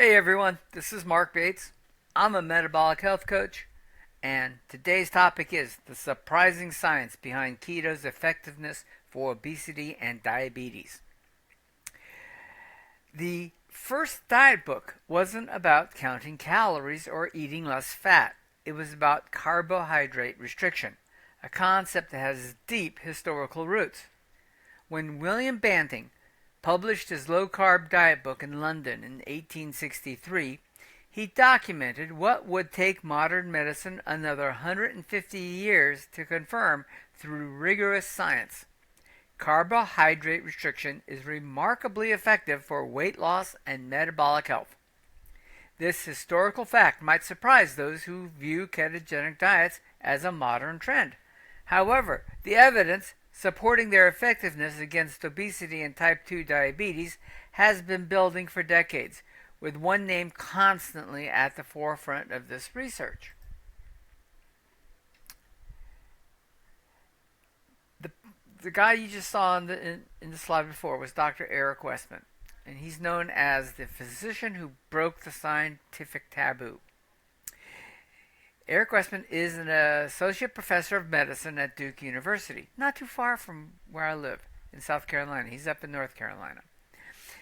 Hey everyone, this is Marc Bates. I'm a metabolic health coach, and today's topic is the surprising science behind keto's effectiveness for obesity and diabetes. The first diet book wasn't about counting calories or eating less fat. It was about carbohydrate restriction, a concept that has deep historical roots. When William Banting published his low-carb diet book in London in 1863, he documented what would take modern medicine another 150 years to confirm through rigorous science. Carbohydrate restriction is remarkably effective for weight loss and metabolic health. This historical fact might surprise those who view ketogenic diets as a modern trend. However, the evidence supporting their effectiveness against obesity and type 2 diabetes has been building for decades, with one name constantly at the forefront of this research. The guy you just saw in the slide before was Dr. Eric Westman, and he's known as the physician who broke the scientific taboo. Eric Westman is an associate professor of medicine at Duke University, not too far from where I live in South Carolina. He's up in North Carolina.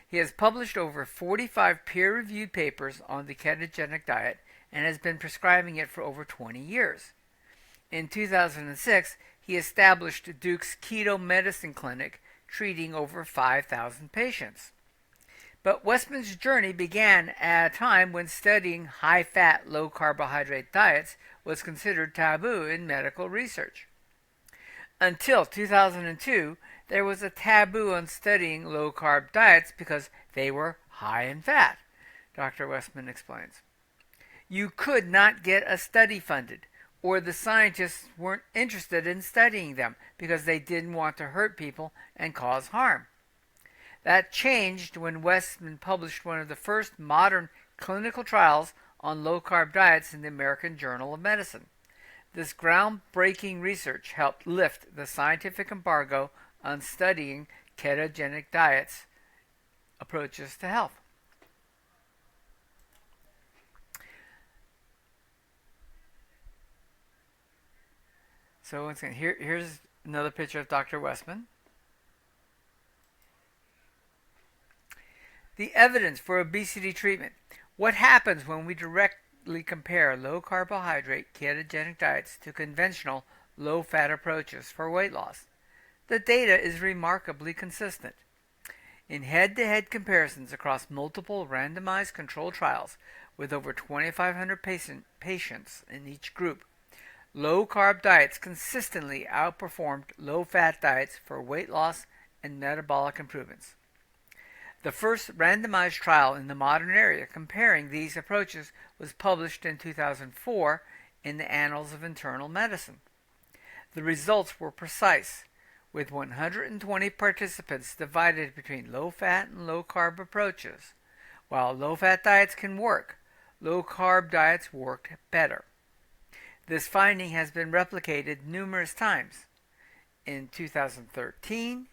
He has published over 45 peer-reviewed papers on the ketogenic diet and has been prescribing it for over 20 years. In 2006, he established Duke's Keto Medicine Clinic, treating over 5,000 patients. But Westman's journey began at a time when studying high-fat, low-carbohydrate diets was considered taboo in medical research. Until 2002, there was a taboo on studying low-carb diets because they were high in fat, Dr. Westman explains. You could not get a study funded, or the scientists weren't interested in studying them because they didn't want to hurt people and cause harm. That changed when Westman published one of the first modern clinical trials on low-carb diets in the American Journal of Medicine. This groundbreaking research helped lift the scientific embargo on studying ketogenic diets approaches to health. So once again, here's another picture of Dr. Westman. The evidence for obesity treatment. What happens when we directly compare low carbohydrate ketogenic diets to conventional low fat approaches for weight loss? The data is remarkably consistent. In head-to-head comparisons across multiple randomized controlled trials with over 2,500 patients in each group, low-carb diets consistently outperformed low-fat diets for weight loss and metabolic improvements. The first randomized trial in the modern era comparing these approaches was published in 2004 in the Annals of Internal Medicine. The results were precise, with 120 participants divided between low-fat and low-carb approaches. While low-fat diets can work, low-carb diets worked better. This finding has been replicated numerous times. In 2013,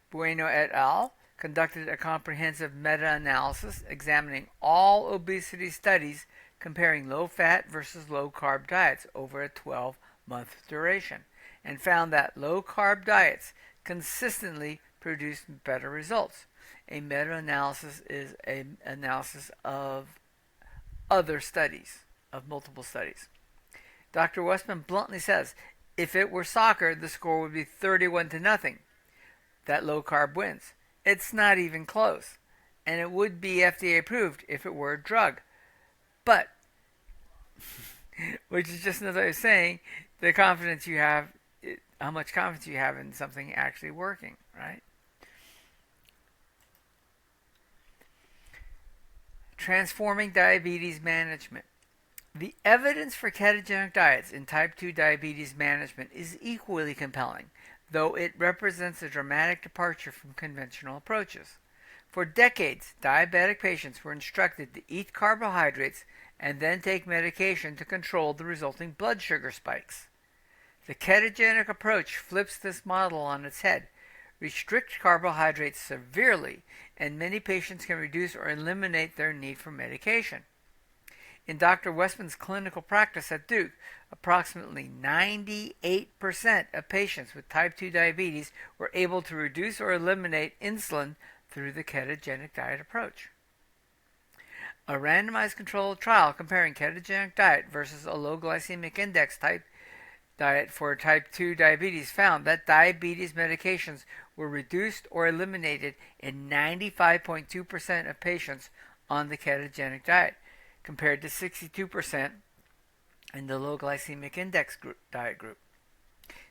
Bueno et al. Conducted a comprehensive meta-analysis examining all obesity studies comparing low-fat versus low-carb diets over a 12-month duration, and found that low-carb diets consistently produced better results. A meta-analysis is an analysis of other studies, of multiple studies. Dr. Westman bluntly says, if it were soccer, the score would be 31-0. That low-carb wins. It's not even close, and it would be FDA approved if it were a drug. But, which is just another way of saying the confidence you have, how much confidence you have in something actually working, right? Transforming diabetes management. The evidence for ketogenic diets in type 2 diabetes management is equally compelling, though it represents a dramatic departure from conventional approaches. For decades, diabetic patients were instructed to eat carbohydrates and then take medication to control the resulting blood sugar spikes. The ketogenic approach flips this model on its head, restrict carbohydrates severely, and many patients can reduce or eliminate their need for medication. In Dr. Westman's clinical practice at Duke, approximately 98% of patients with type 2 diabetes were able to reduce or eliminate insulin through the ketogenic diet approach. A randomized controlled trial comparing ketogenic diet versus a low glycemic index type diet for type 2 diabetes found that diabetes medications were reduced or eliminated in 95.2% of patients on the ketogenic diet, compared to 62% in the low glycemic index diet group.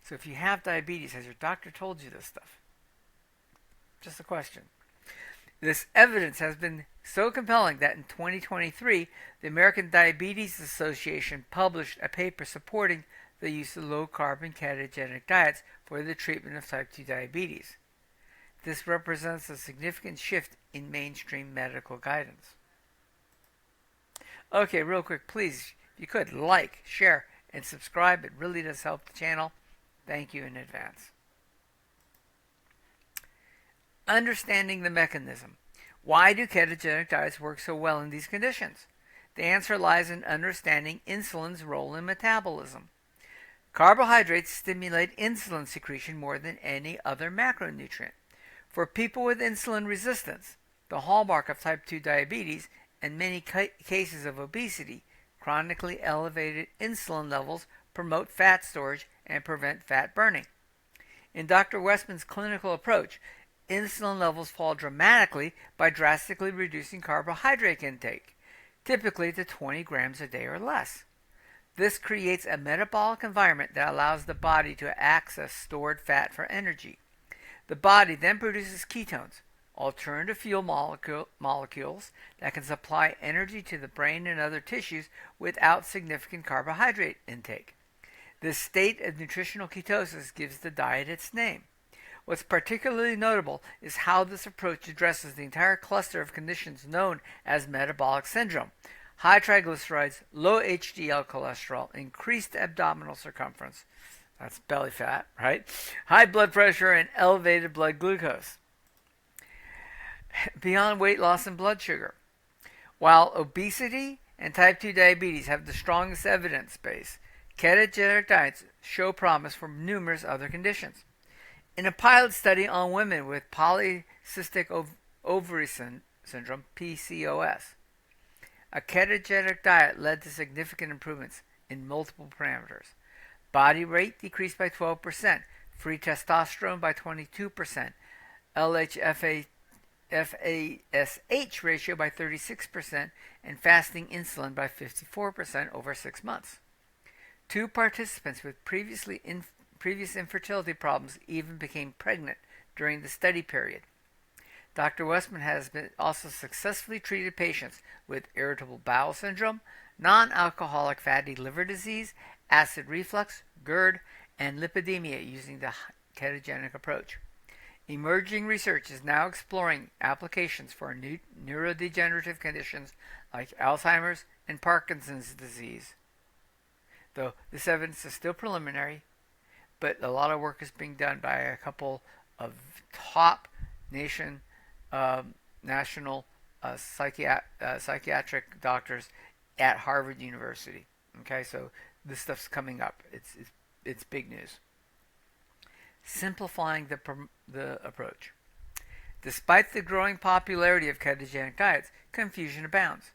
So if you have diabetes, has your doctor told you this stuff? Just a question. This evidence has been so compelling that in 2023, the American Diabetes Association published a paper supporting the use of low-carb and ketogenic diets for the treatment of type 2 diabetes. This represents a significant shift in mainstream medical guidance. Okay, real quick, please, if you could, like, share, and subscribe. It really does help the channel. Thank you in advance. Understanding the mechanism. Why do ketogenic diets work so well in these conditions? The answer lies in understanding insulin's role in metabolism. Carbohydrates stimulate insulin secretion more than any other macronutrient. For people with insulin resistance, the hallmark of type 2 diabetes and many cases of obesity, chronically elevated insulin levels promote fat storage and prevent fat burning. In Dr. Westman's clinical approach, insulin levels fall dramatically by drastically reducing carbohydrate intake, typically to 20 grams a day or less. This creates a metabolic environment that allows the body to access stored fat for energy. The body then produces ketones, alternative fuel molecules that can supply energy to the brain and other tissues without significant carbohydrate intake. This state of nutritional ketosis gives the diet its name. What's particularly notable is how this approach addresses the entire cluster of conditions known as metabolic syndrome: high triglycerides, low HDL cholesterol, increased abdominal circumference, that's belly fat, right? High blood pressure, and elevated blood glucose. Beyond weight loss and blood sugar. While obesity and type 2 diabetes have the strongest evidence base, ketogenic diets show promise for numerous other conditions. In a pilot study on women with polycystic ovary syndrome, PCOS, a ketogenic diet led to significant improvements in multiple parameters. Body weight decreased by 12%, free testosterone by 22%, LH-FASH ratio by 36%, and fasting insulin by 54% over 6 months. 2 participants with previous infertility problems even became pregnant during the study period. Dr. Westman has also successfully treated patients with irritable bowel syndrome, non-alcoholic fatty liver disease, acid reflux, GERD, and lipidemia using the ketogenic approach. Emerging research is now exploring applications for neurodegenerative conditions like Alzheimer's and Parkinson's disease. Though this evidence is still preliminary, but a lot of work is being done by a couple of top national psychiatric doctors at Harvard University. Okay, so this stuff's coming up. It's big news. Simplifying the approach. Despite the growing popularity of ketogenic diets, confusion abounds.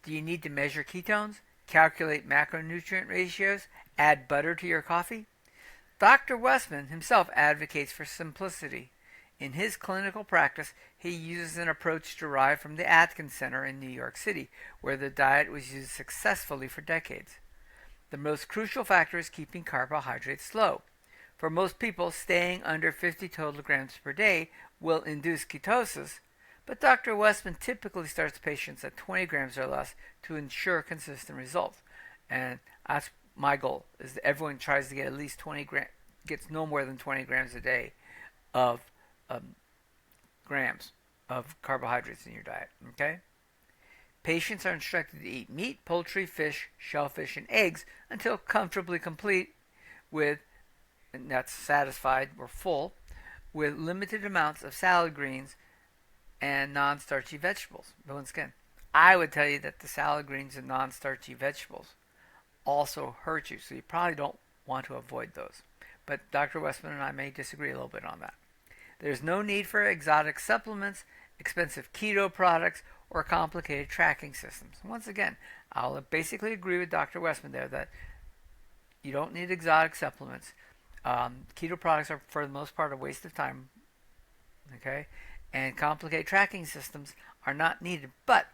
Do you need to measure ketones, calculate macronutrient ratios, add butter to your coffee? Dr. Westman himself advocates for simplicity. In his clinical practice, he uses an approach derived from the Atkins Center in New York City, where the diet was used successfully for decades. The most crucial factor is keeping carbohydrates low. For most people, staying under 50 total grams per day will induce ketosis, but Dr. Westman typically starts patients at 20 grams or less to ensure consistent results. And that's my goal, is that everyone tries to get at least 20 grams, gets no more than 20 grams a day of grams of carbohydrates in your diet. Okay? Patients are instructed to eat meat, poultry, fish, shellfish, and eggs until comfortably complete with, and that's satisfied or full, with limited amounts of salad greens and non-starchy vegetables. But once again, I would tell you that the salad greens and non-starchy vegetables also hurt you, so you probably don't want to avoid those. But Dr. Westman and I may disagree a little bit on that. There's no need for exotic supplements, expensive keto products, or complicated tracking systems. Once again, I'll basically agree with Dr. Westman there that you don't need exotic supplements. Keto products are, for the most part, a waste of time. Okay? And complicated tracking systems are not needed. But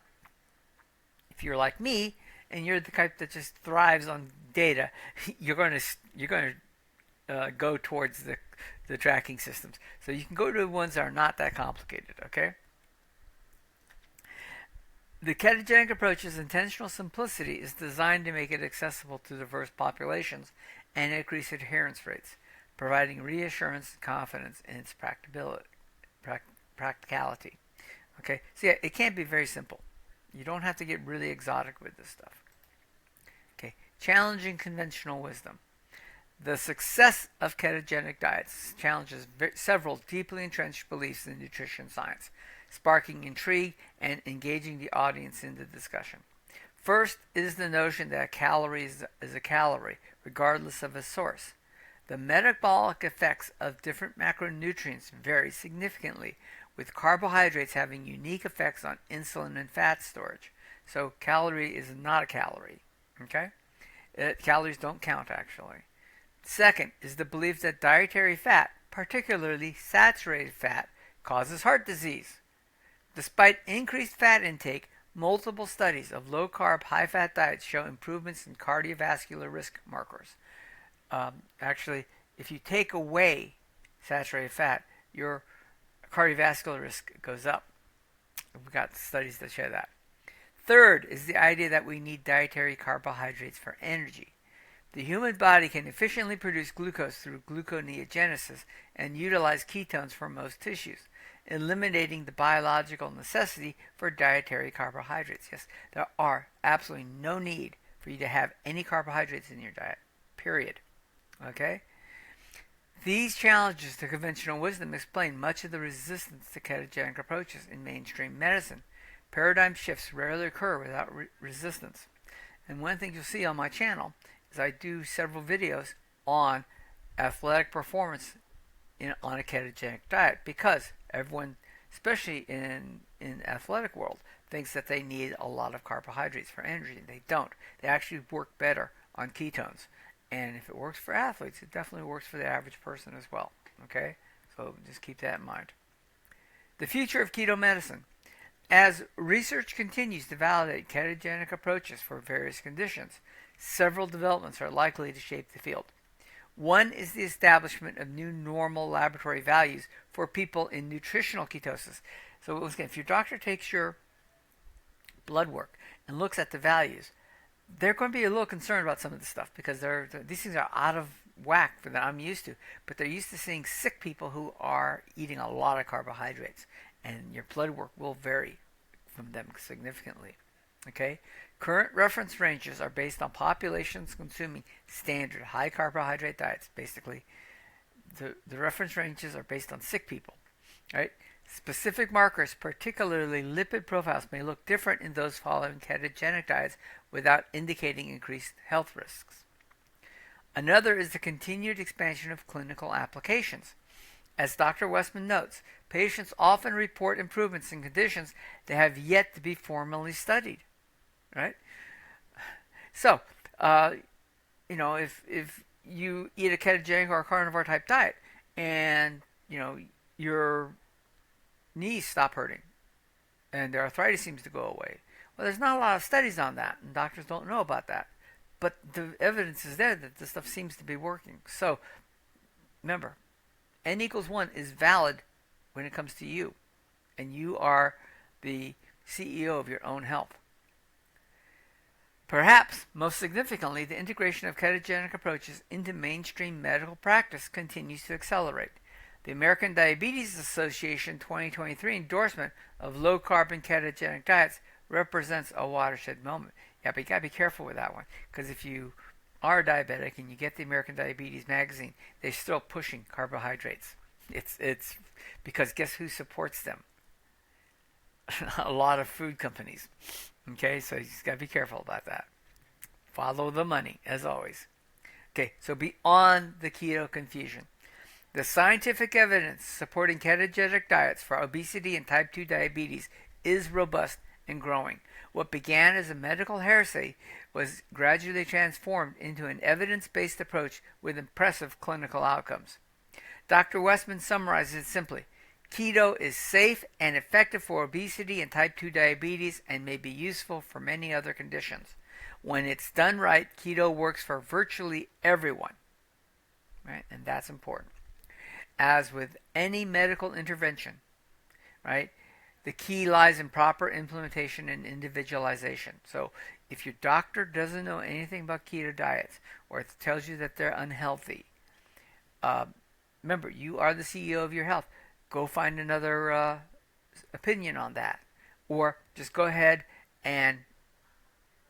if you're like me and you're the type that just thrives on data, you're going to go towards the tracking systems. So you can go to the ones that are not that complicated. Okay? The ketogenic approach's intentional simplicity is designed to make it accessible to diverse populations and increase adherence rates, providing reassurance and confidence in its practicality. Okay, so yeah, it can be very simple. You don't have to get really exotic with this stuff. Okay, challenging conventional wisdom. The success of ketogenic diets challenges several deeply entrenched beliefs in nutrition science, sparking intrigue and engaging the audience in the discussion. First is the notion that a calorie is a calorie, regardless of its source. The metabolic effects of different macronutrients vary significantly, with carbohydrates having unique effects on insulin and fat storage. So calorie is not a calorie. Okay? Calories don't count, actually. Second is the belief that dietary fat, particularly saturated fat, causes heart disease. Despite increased fat intake, multiple studies of low-carb, high-fat diets show improvements in cardiovascular risk markers. Actually, if you take away saturated fat, your cardiovascular risk goes up. We've got studies that show that. Third is the idea that we need dietary carbohydrates for energy. The human body can efficiently produce glucose through gluconeogenesis and utilize ketones for most tissues, eliminating the biological necessity for dietary carbohydrates. Yes, there are absolutely no need for you to have any carbohydrates in your diet, period. Okay? These challenges to conventional wisdom explain much of the resistance to ketogenic approaches in mainstream medicine. Paradigm shifts rarely occur without resistance. And one thing you'll see on my channel is I do several videos on athletic performance on a ketogenic diet, because everyone, especially in athletic world, thinks that they need a lot of carbohydrates for energy. They don't. They actually work better on ketones. And if it works for athletes, it definitely works for the average person as well. Okay? So just keep that in mind. The future of keto medicine. As research continues to validate ketogenic approaches for various conditions, several developments are likely to shape the field. One is the establishment of new normal laboratory values for people in nutritional ketosis. So again, if your doctor takes your blood work and looks at the values, they're going to be a little concerned about some of this stuff, because these things are out of whack that I'm used to. But they're used to seeing sick people who are eating a lot of carbohydrates, and your blood work will vary from them significantly. Okay? Current reference ranges are based on populations consuming standard high carbohydrate diets. Basically, the reference ranges are based on sick people. Right? Specific markers, particularly lipid profiles, may look different in those following ketogenic diets without indicating increased health risks. Another is the continued expansion of clinical applications. As Dr. Westman notes, patients often report improvements in conditions that have yet to be formally studied. Right? So, if you eat a ketogenic or a carnivore type diet, and your knees stop hurting and the arthritis seems to go away, well, there's not a lot of studies on that, and doctors don't know about that. But the evidence is there that this stuff seems to be working. So, remember, N equals 1 is valid when it comes to you, and you are the CEO of your own health. Perhaps most significantly, the integration of ketogenic approaches into mainstream medical practice continues to accelerate. The American Diabetes Association 2023 endorsement of low-carb and ketogenic diets represents a watershed moment. Yeah, but you got to be careful with that one, because if you are diabetic and you get the American Diabetes magazine, they're still pushing carbohydrates. It's because guess who supports them? A lot of food companies. Okay, so you just gotta be careful about that. Follow the money, as always. Okay, so beyond the keto confusion, the scientific evidence supporting ketogenic diets for obesity and type 2 diabetes is robust and growing. What began as a medical heresy was gradually transformed into an evidence-based approach with impressive clinical outcomes. Dr. Westman summarizes it simply. Keto is safe and effective for obesity and type 2 diabetes and may be useful for many other conditions. When it's done right, keto works for virtually everyone. Right? And that's important. As with any medical intervention, right? The key lies in proper implementation and individualization. So if your doctor doesn't know anything about keto diets or tells you that they're unhealthy, remember, you are the CEO of your health. Go find another opinion on that. Or just go ahead and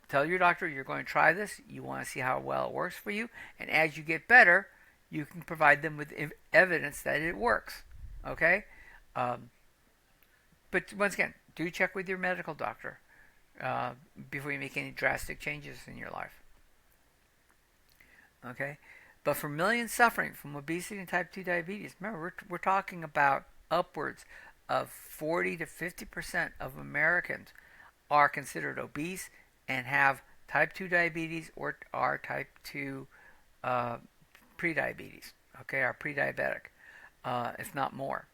tell your doctor you're going to try this. You want to see how well it works for you. And as you get better, you can provide them with evidence that it works. Okay? But once again, do check with your medical doctor before you make any drastic changes in your life. Okay? But for millions suffering from obesity and type 2 diabetes, remember, we're talking about upwards of 40 to 50% of Americans are considered obese and have type 2 diabetes or are type 2 prediabetes, okay, are pre-diabetic, if not more.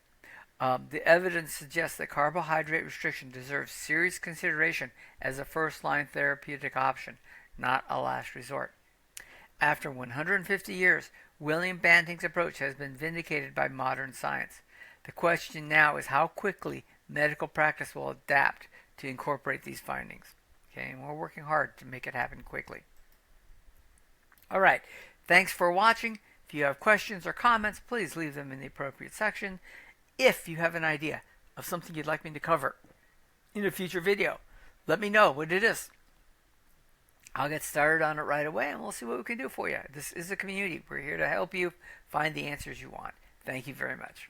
The evidence suggests that carbohydrate restriction deserves serious consideration as a first-line therapeutic option, not a last resort. After 150 years, William Banting's approach has been vindicated by modern science. The question now is how quickly medical practice will adapt to incorporate these findings. Okay, and we're working hard to make it happen quickly. All right, thanks for watching. If you have questions or comments, please leave them in the appropriate section. If you have an idea of something you'd like me to cover in a future video, let me know what it is. I'll get started on it right away and we'll see what we can do for you. This is a community. We're here to help you find the answers you want. Thank you very much.